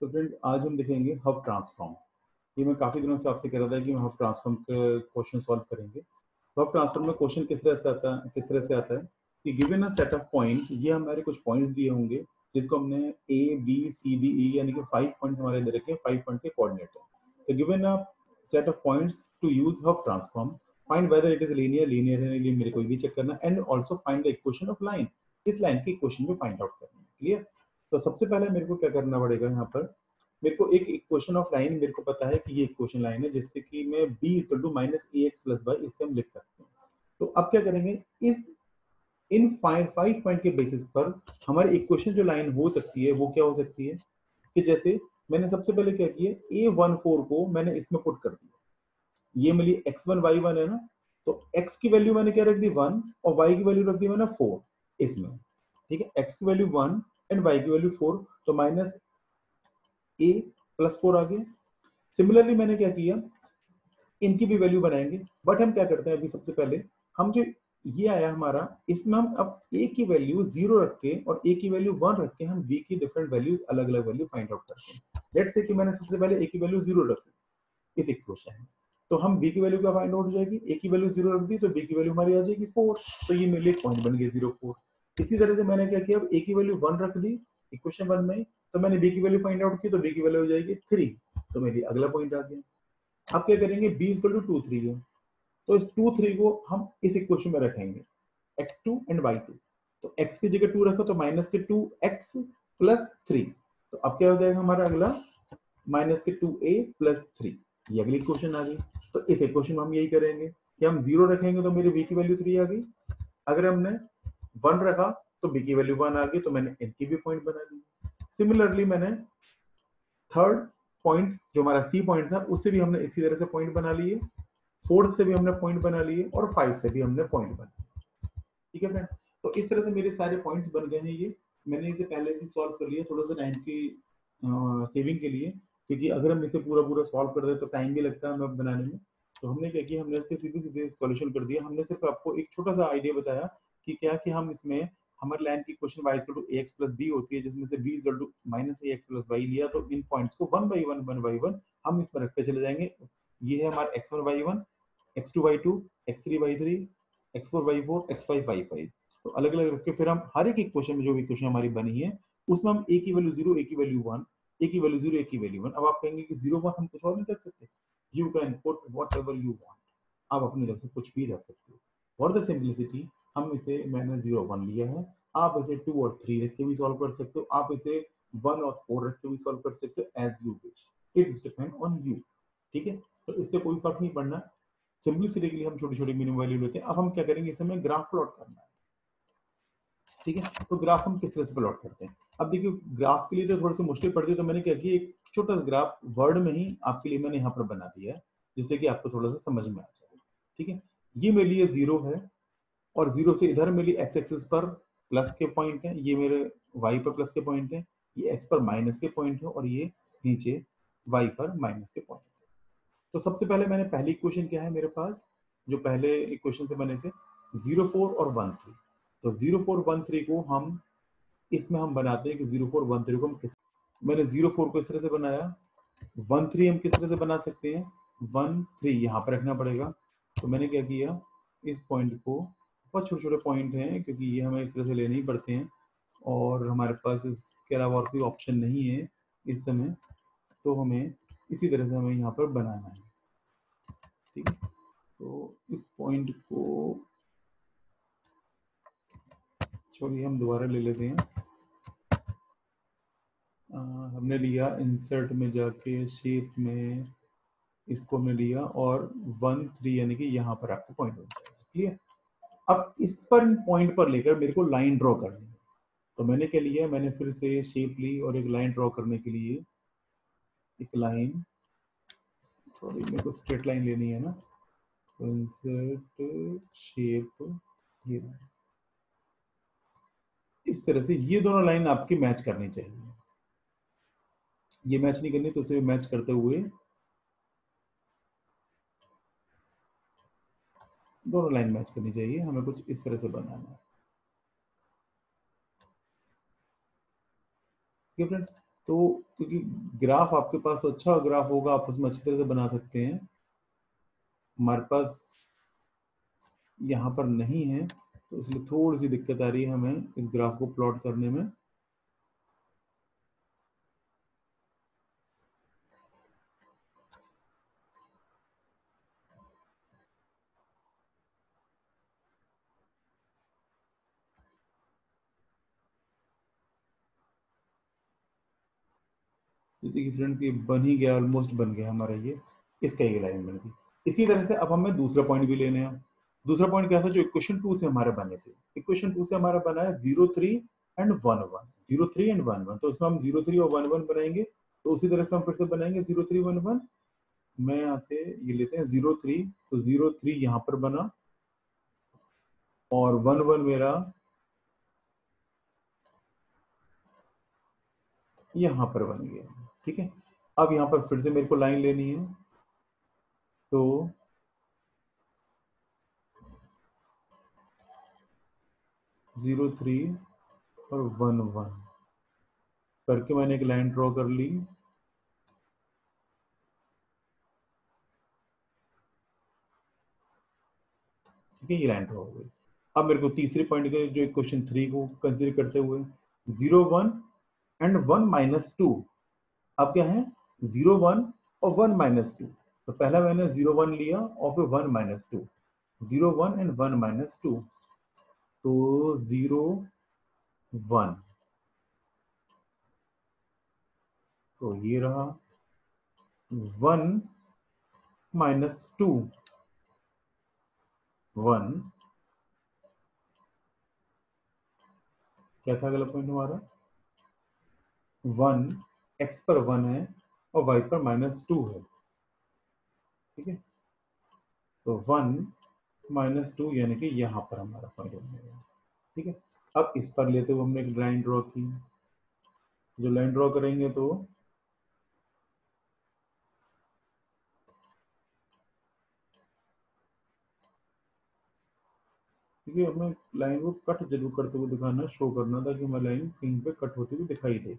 तो फ्रेंड्स आज हम देखेंगे हब ट्रांसफॉर्म। ये मैं काफी दिनों से आपसे कह रहा था कि हम हब ट्रांसफॉर्म के क्वेश्चन सॉल्व करेंगे। तो हब ट्रांसफॉर्म में क्वेश्चन किस तरह से आता है कि given a set of point, ये हमारे कुछ पॉइंट्स दिए होंगे जिसको हमने A B C D E यानी कि 5 पॉइंट्स हमारे दे रखे हैं, 5 पॉइंट के कोऑर्डिनेट है। तो given a set of points to use Hough transform, find whether it is linear है नहीं, मेरे को ये भी चेक करना, and also find the equation of line. इस लाइन की इक्वेशन भी फाइंड आउट करनी है। क्लियर? तो सबसे पहले मेरे को क्या करना पड़ेगा, यहाँ पर मेरे को एक इक्वेशन ऑफ लाइन, मेरे को पता है कि ये इक्वेशन लाइन है जिससे कि मैं b equal to minus a x plus y इससे हम लिख सकते हैं। तो अब क्या करेंगे, इस इन 5 पॉइंट के बेसिस पर हमारी इक्वेशन जो लाइन हो सकती है वो क्या हो सकती है कि जैसे मैंने सबसे पहले क्या किया, a14 को मैंने इसमें पुट कर दिया, ये मिली x1 y1 है ना, तो x की वैल्यू मैंने क्या रख दी 1 और y की वैल्यू रख दी मैंने 4 इसमें। ठीक है, x की वैल्यू 1 एंड y की वैल्यू 4, तो माइनस a प्लस 4 आ गया। सिमिलरली मैंने क्या किया, इनकी भी वैल्यू बनाएंगे, बट हम क्या करते हैं अभी सबसे पहले, हम जो ये आया हमारा, इसमें हम अब a की वैल्यू 0 रख के और a की वैल्यू 1 रख के हम b की डिफरेंट वैल्यूज अलग अलग वैल्यू फाइंड आउट करते हैं। लेट्स से कि मैंने सबसे पहले a की वैल्यू 0 रखी इस इक्वेशन में, तो हम b की वैल्यू क्या फाइंड आउट हो जाएगी, a की वैल्यू 0 रख दी तो b की वैल्यू हमारी आ जाएगी 4, तो ये मेरे लिए पॉइंट बन गया 0 4। इसी तरह से मैंने क्या किया, अब a की वैल्यू 1 रख दी इक्वेशन 1 में, तो मैंने b की वैल्यू फाइंड आउट की तो b की वैल्यू हो जाएगी 3, तो मेरी अगला पॉइंट आ गया। अब क्या करेंगे, b इक्वल टू 2 3 है, तो इस 2 3 को हम इस इक्वेशन में रखेंगे x2 एंड y2। तो x की जगह 2 रखो तो माइनस के 2x प्लस 3, तो अब क्या हो जाएगा हमारा अगला, माइनस के 2a प्लस 3, ये अगली इक्वेशन आ गई। तो इस इक्वेशन में हम यही करेंगे कि हम 0 रखेंगे तो मेरी b की वैल्यू 3 आ गई, अगर हमने 1 रखा तो b की वैल्यू 1 आ गई, तो मैंने इनकी भी पॉइंट बना ली। सिमिलरली मैंने थर्ड पॉइंट जो हमारा सी पॉइंट था उससे भी हमने इसी तरह से पॉइंट बना लिए, फोर्थ से भी हमने पॉइंट बना लिए और 5 से भी हमने पॉइंट बना। ठीक है फ्रेंड, तो इस तरह से मेरे सारे पॉइंट्स बन गए हैं। ये मैंने इसे पहले से सॉल्व कर लिया थोड़ा सा टाइम की सेविंग के लिए, क्योंकि अगर हम इसे पूरा पूरा सॉल्व कर दे तो टाइम भी लगता है मैप बनाने में। तो हमने क्या किया, हमने इसके सीधे सीधे सॉल्यूशन कर दिया। हमने सिर्फ आपको एक छोटा सा आइडिया बताया कि क्या कि हम इसमें हमारे लाइन की question y equal to ax plus b होती है, जिसमें से b equal to minus ax plus y लिया, तो इन पॉइंट्स को वन बाई वन हम इसमें रखते चले जाएंगे। ये है हमारा x1 y1, x2 y2, x3 y3, x4 y4, x5 y5, तो अलग अलग रख के फिर हम हर एक इक्वेशन में जो भी इक्वेशन हमारी बनी है उसमें हम a की वैल्यू 0, a की वैल्यू 1, a की वैल्यू 0, a की वैल्यू 1। अब आप कहेंगे कि 0 1 हम कुछ और नहीं रख सकते, you can put what ever you want, आप अपनी तरफ से कुछ भी रख सकते हो। फॉर द सिंपलिसिटी हम इसे, मैंने 0 1 लिया है, आप इसे 2 और 3 रख के भी सॉल्व कर सकते हो, आप इसे 1 और 4 रख के भी सॉल्व कर सकते हो, as you wish, it's depend on you. ठीक है, तो इससे कोई फर्क नहीं पड़ना, सिंपलिसिटी के लिए हम छोटी छोटी मिनिमम वैल्यू लेते हैं। अब हम क्या करेंगे, इस समय ग्राफ प्लॉट करना है। ठीक है, तो ग्राफ हम किस तरह से प्लॉट करते हैं, अब देखिए ग्राफ के लिए तो थोड़ी सी मुश्किल पड़ती है, तो मैंने क्या किया, एक छोटा सा ग्राफ वर्ड में ही आपके लिए मैंने यहाँ पर बना दिया है, जिससे कि आपको थोड़ा सा समझ में आ जाए। ठीक है, ये मेरे लिए 0 है और 0 से इधर मेरी एक्स एक्सिस पर प्लस के पॉइंट है, ये मेरे वाई पर प्लस के पॉइंट है, ये एक्स पर माइनस के पॉइंट है, और ये नीचे वाई पर माइनस के पॉइंट है। तो सबसे पहले मैंने पहली इक्वेशन क्या है मेरे पास, जो पहले इक्वेशन से बने थे 0 4 और 1 3, तो 0 4 1 3 को हम इसमें हम बनाते हैं कि 0 4 1 3 को हम किस, मैंने 0 4 को इस तरह से बनाया, 1 3 हम किस तरह से बना सकते हैं, 1 3 यहाँ पर रखना पड़ेगा। तो मैंने क्या किया, इस पॉइंट को, बहुत छोटे छोटे पॉइंट हैं क्योंकि ये हमें इस तरह से लेने ही पड़ते हैं और हमारे पास इसके अलावा और कोई ऑप्शन नहीं है इस समय, तो हमें इसी तरह से हमें यहाँ पर बनाना है। ठीक है, तो इस पॉइंट को छोड़िए, हम दोबारा ले लेते हैं। हमने लिया इंसर्ट में जाके शेप में, इसको हमने लिया और 1 3 यानी कि यहाँ पर आपको पॉइंट हो जाएगा। क्लियर? अब इस पर पॉइंट पर लेकर मेरे को लाइन ड्रॉ करनी है, तो मैंने क्या लिया, मैंने फिर से शेप ली और एक लाइन ड्रॉ करने के लिए एक लाइन, सॉरी मेरे को स्ट्रेट लाइन लेनी है ना, तो इंसर्ट शेप, ये इस तरह से ये दोनों लाइन आपकी मैच करनी चाहिए, ये मैच नहीं करनी तो उसे मैच करते हुए दोनों लाइन मैच करनी चाहिए, हमें कुछ इस तरह से बनाना है। ठीक है फ्रेंड्स, तो क्योंकि ग्राफ आपके पास अच्छा ग्राफ होगा, आप उसमें अच्छी तरह से बना सकते हैं। हमारे पास यहाँ पर नहीं है, तो इसलिए थोड़ी सी दिक्कत आ रही है हमें इस ग्राफ को प्लॉट करने में। तो देखिए फ्रेंड्स, ये बन ही गया, ऑलमोस्ट बन गया हमारा ये, इसका ये लाइन बन गई। इसी तरह से अब हमें दूसरा पॉइंट भी लेने हैं। दूसरा पॉइंट क्या था जो इक्वेशन 2 से हमारे बने थे? इक्वेशन 2 से हमारा बना है 0 3 एंड 1 1, 0 3 एंड 1 1। तो इसमें हम 0 3 और 1 1 बनाएंगे। तो उसी तरह से हम फिर से बनाएंगे 0 3 1 1। मैं यहाँ से ये लेते हैं 0 3, तो 0 3 यहाँ पर बना और 1 1 मेरा यहाँ पर बन गया। ठीक है, अब यहाँ पर फिर से मेरे को लाइन लेनी है, तो 0 3 और 1 1 करके मैंने एक लाइन ड्रॉ कर ली। ठीक है, ये लाइन ड्रॉ हो गई। अब मेरे को तीसरे पॉइंट के जो क्वेश्चन 3 को कंसीडर करते हुए 0 1 एंड 1 - 2। अब क्या है? 0 1 और 1 - 2। तो पहला मैंने 0 1 लिया और फिर 1 - 2, 0 1 एंड 1 - 2। तो 0 1, तो ये रहा 1 - 2 1। क्या था अगला पॉइंट हमारा? 1 x पर 1 है और y पर -2 है। ठीक है, तो 1 - 2 यानी कि यहाँ पर हमारा पॉइंट बनेगा। ठीक है, अब इस पर लेते हुए हमने एक लाइन ड्रॉ की। जो लाइन ड्रॉ करेंगे तो ठीक है, हमें लाइन को कट जरूर करते हुए दिखाना, शो करना, ताकि हमारी लाइन कहीं पे कट होती हुई दिखाई दे।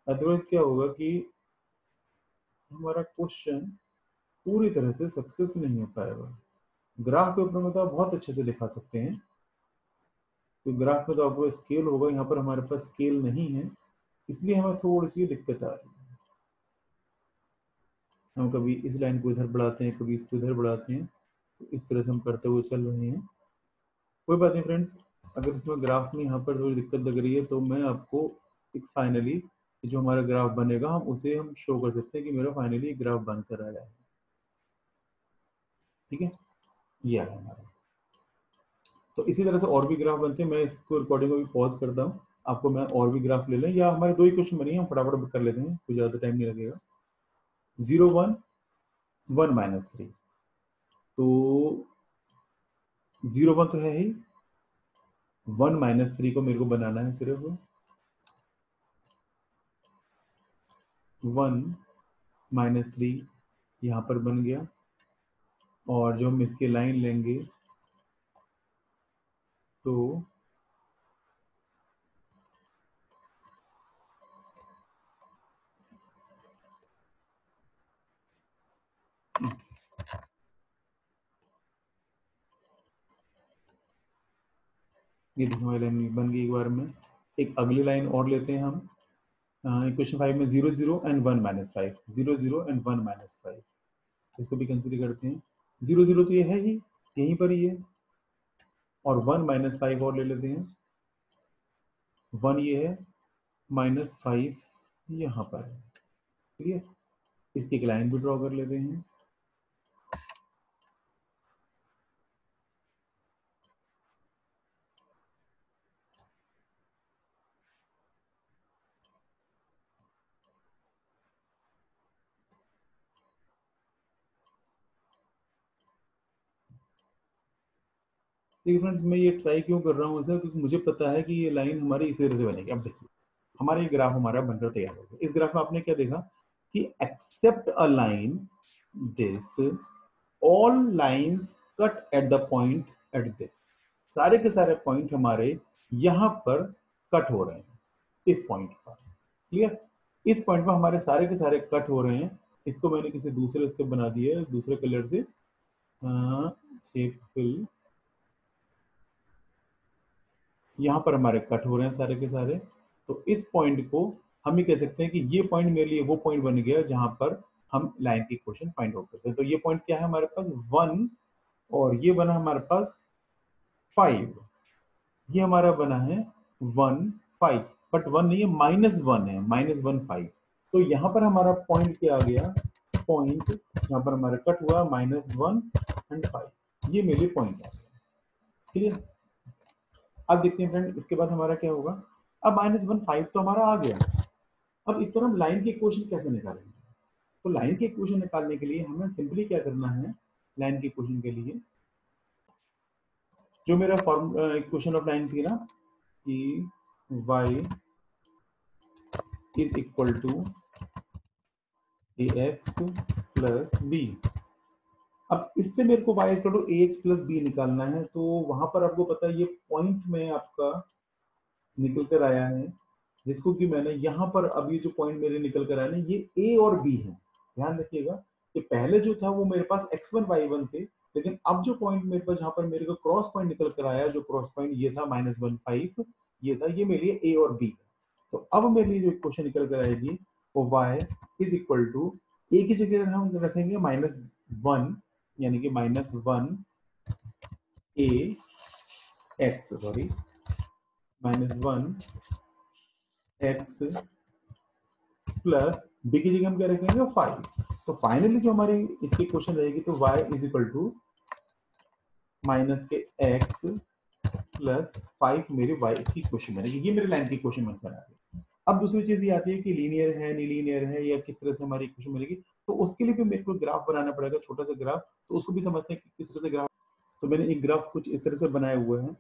अदरवाइज क्या होगा कि हमारा क्वेश्चन पूरी तरह से सक्सेस नहीं हो पाएगा। ग्राफ के ऊपर में तो आप बहुत अच्छे से दिखा सकते हैं, तो ग्राफ में तो आपको स्केल होगा, यहाँ पर हमारे पास स्केल नहीं है, इसलिए हमें थोड़ी सी दिक्कत आ रही है। हम कभी इस लाइन को इधर बढ़ाते हैं, कभी इसको इधर बढ़ाते हैं, तो इस तरह से हम करते हुए चल रहे हैं। कोई बात नहीं फ्रेंड्स, अगर इसमें ग्राफ में यहाँ पर थोड़ी दिक्कत लग रही है तो मैं आपको एक फाइनली जो हमारा ग्राफ बनेगा हम उसे हम शो कर सकते हैं कि मेरा फाइनली ग्राफ बन कर आया है। ठीक है, ये आया हमारा। तो इसी तरह से और भी ग्राफ बनते हैं। मैं इसको रिकॉर्डिंग को भी पॉज करता हूँ, आपको मैं और भी ग्राफ ले लें, या हमारे 2 ही क्वेश्चन बनी है, हम फटाफट कर लेते हैं, कोई ज़्यादा टाइम नहीं लगेगा। 0 1 1 - 3, तो 0 1 तो है ही, 1 - 3 को मेरे को बनाना है सिर्फ। 1 - 3 यहाँ पर बन गया, और जो हम इसकी लाइन लेंगे तो ये देखिए हमारी लाइन बन गई एक बार में। एक अगली लाइन और लेते हैं हम। क्वेश्चन 5 में 0 0 एंड 1 - 5, 0 0 एंड 1 - 5, इसको भी कंसिडर करते हैं। 0 0 तो ये है ही, यहीं पर ही है, और 1 - 5 और ले लेते हैं। 1 ये है, -5 यहाँ पर है। ठीक है, इसकी एक लाइन भी ड्रॉ कर लेते हैं। देखिए फ्रेंड्स, मैं ये ट्राई क्यों कर रहा हूँ ऐसा, क्योंकि मुझे पता है कि ये लाइन हमारी इसी तरह से बनेगी। अब देखिए हमारा ये ग्राफ हमारा बनकर तैयार हो गया। इस ग्राफ में आपने क्या देखा कि except a line this, all lines cut at the point at this. सारे के सारे पॉइंट हमारे यहाँ पर कट हो रहे हैं, इस पॉइंट पर। क्लियर? इस पॉइंट में हमारे सारे के सारे कट हो रहे हैं। इसको मैंने किसी दूसरे से बना दिया है, दूसरे कलर से शेप फिल। यहाँ पर हमारे कट हो रहे हैं सारे के सारे। तो इस पॉइंट को हम ये कह सकते हैं कि ये पॉइंट मेरे लिए वो पॉइंट बन गया जहां पर हम लाइन की इक्वेशन फाइंड आउट कर सकते हैं। तो ये पॉइंट क्या है हमारे पास 1 और ये बना हमारे पास 5। ये हमारा बना है 1 5, बट 1 नहीं है, -1 है, -1 5। तो यहाँ पर हमारा पॉइंट क्या आ गया, पॉइंट यहाँ पर हमारा कट हुआ -1 एंड 5। ये मेरे पॉइंट आ गया। ठीक है, अब देखते हैं फ्रेंड इसके बाद हमारा क्या होगा। अब -1 5 तो हमारा आ गया। अब इस पर हम लाइन की इक्वेशन कैसे निकालेंगे। तो लाइन की इक्वेशन निकालने के लिए हमें सिंपली क्या करना है, लाइन की इक्वेशन के लिए जो मेरा फॉर्म इक्वेशन ऑफ लाइन थी ना कि y is equal to ax plus b। अब इससे मेरे को y is equal to ax plus b निकालना है। तो वहां पर आपको पता है ये पॉइंट में आपका निकल कर आया है, जिसको कि मैंने यहाँ पर अब ये जो पॉइंट मेरे निकल कर आया ना ये a और b है। ध्यान रखिएगा कि पहले जो था वो मेरे पास x1 y1 थे, लेकिन अब जो पॉइंट मेरे पास जहां पर मेरे को क्रॉस पॉइंट निकल कर आया, जो क्रॉस पॉइंट ये था -1 5, ये था, ये मेरे लिए a और b। तो अब मेरे लिए जो इक्वेशन निकल कर आएगी वो y is equal to a की जगह हम रखेंगे -1, यानी कि -1 a x, sorry -1 x plus b की जगह हम क्या रखेंगे 5। तो फाइनली जो हमारी इसकी क्वेश्चन रहेगी तो y is equal to minus के x प्लस 5 मेरी y की क्वेश्चन बनेगी। ये मेरी लाइन की क्वेश्चन बनकर आ गई। अब दूसरी चीज ये आती है कि लीनियर है, नहीं लीनियर है, या किस तरह से हमारी इक्वेशन बनेगी। तो उसके लिए भी मेरे को ग्राफ बनाना पड़ेगा, छोटा सा ग्राफ। तो उसको भी समझते हैं कि किस तरह से ग्राफ। तो मैंने एक ग्राफ कुछ इस तरह से बनाए हुए हैं,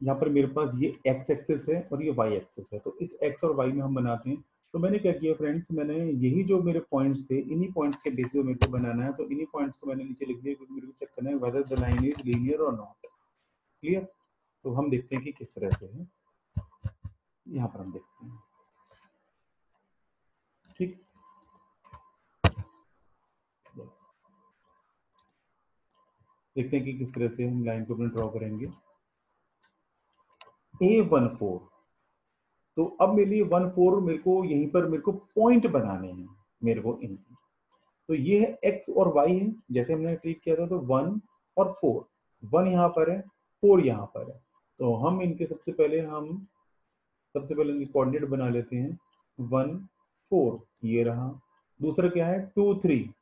यहाँ पर मेरे पास ये x एक्सिस है और ये y एक्सिस है। तो इस x और y में हम बनाते हैं। तो मैंने क्या किया फ्रेंड्स, मैंने यही जो मेरे पॉइंट्स थे, इन्हीं पॉइंट्स के बेसिस पे मेरे को बनाना है। तो इन्हीं पॉइंट्स को मैंने नीचे लिख दिया क्योंकि मेरे को चेक करना है whether the line is linear और नॉट। क्लियर। तो हम देखते हैं कि किस तरह से है, यहाँ पर हम देखते हैं। ठीक, देखते हैं कि किस तरह से हम लाइन को अपने ड्रॉ करेंगे। A14, तो अब मेरे लिए 14 मेरे को यहीं पर मेरे को पॉइंट बनाने हैं मेरे को इनकी। तो ये है x और y है, जैसे हमने ट्रीट किया था। तो 1 और 4, 1 यहाँ पर है, 4 यहाँ पर है। तो हम इनके सबसे पहले इनके कोऑर्डिनेट बना लेते हैं। 1 4 ये रहा, दूसरा क्या है 2 3।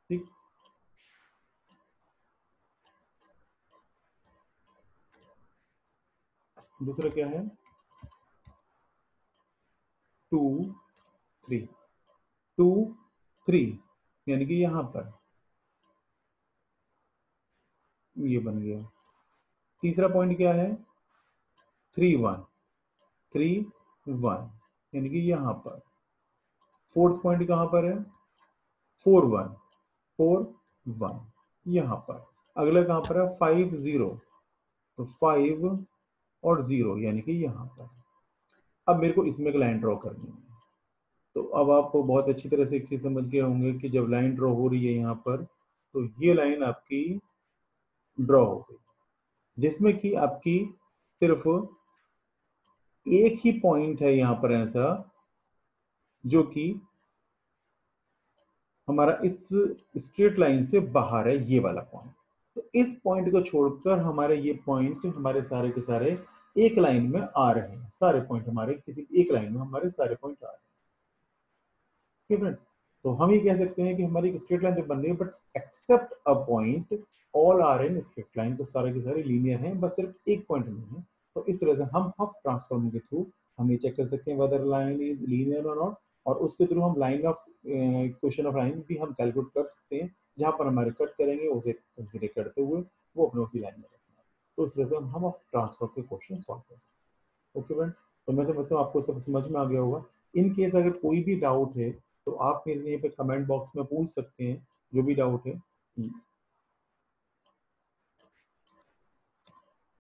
ठीक, दूसरा क्या है 2 3, 2 3, यानी कि यहां पर ये बन गया। तीसरा पॉइंट क्या है 3 1, 3 1, यानी कि यहां पर। फोर्थ पॉइंट कहां पर है 4 1, 4 1, यहां पर। अगला कहां पर है 5 0, तो 5 और 0, यानी कि यहां पर। अब मेरे को इसमें एक लाइन ड्रॉ करनी है। तो अब आप बहुत अच्छी तरह से एक चीज समझ गए होंगे कि जब लाइन ड्रॉ हो रही है यहाँ पर, तो ये लाइन आपकी ड्रॉ हो गई, जिसमें कि आपकी सिर्फ एक ही पॉइंट है यहाँ पर ऐसा जो कि हमारा इस स्ट्रेट लाइन से बाहर है, ये वाला पॉइंट। तो इस पॉइंट को छोड़कर हमारे ये पॉइंट हमारे सारे के सारे एक लाइन में आ रहे हैं। सारे पॉइंट हमारे किसी एक लाइन में हमारे सारे पॉइंट आ रहे हैं। फ्रेंड्स, तो हम ये कह सकते हैं कि हमारी एक स्ट्रेट लाइन तो बन रही है, but except a point all are in straight line. तो सारे के सारे लीनियर हैं, बस सिर्फ एक पॉइंट नहीं है। तो इस तरह से हम हफ ट्रांसफॉर्म के थ्रू हम ये चेक कर सकते हैं वेदर लाइन इज लीनियर और नॉट। और उसके थ्रू हम line of question of line भी हम कैलकुलेट कर सकते हैं, जहां पर हमारे कट करेंगे उसे कंसीडर करते हुए वो अपने उसी लाइन में रखना है। तो इस तरह से हम ट्रांसफर के क्वेश्चन सॉल्व कर सकते हैं। ओके फ्रेंड्स, तो मैं समझता हूँ आपको सब समझ में आ गया होगा। इन केस अगर कोई भी डाउट है तो आप मेरे यहाँ पे कमेंट बॉक्स में पूछ सकते हैं, जो भी डाउट है।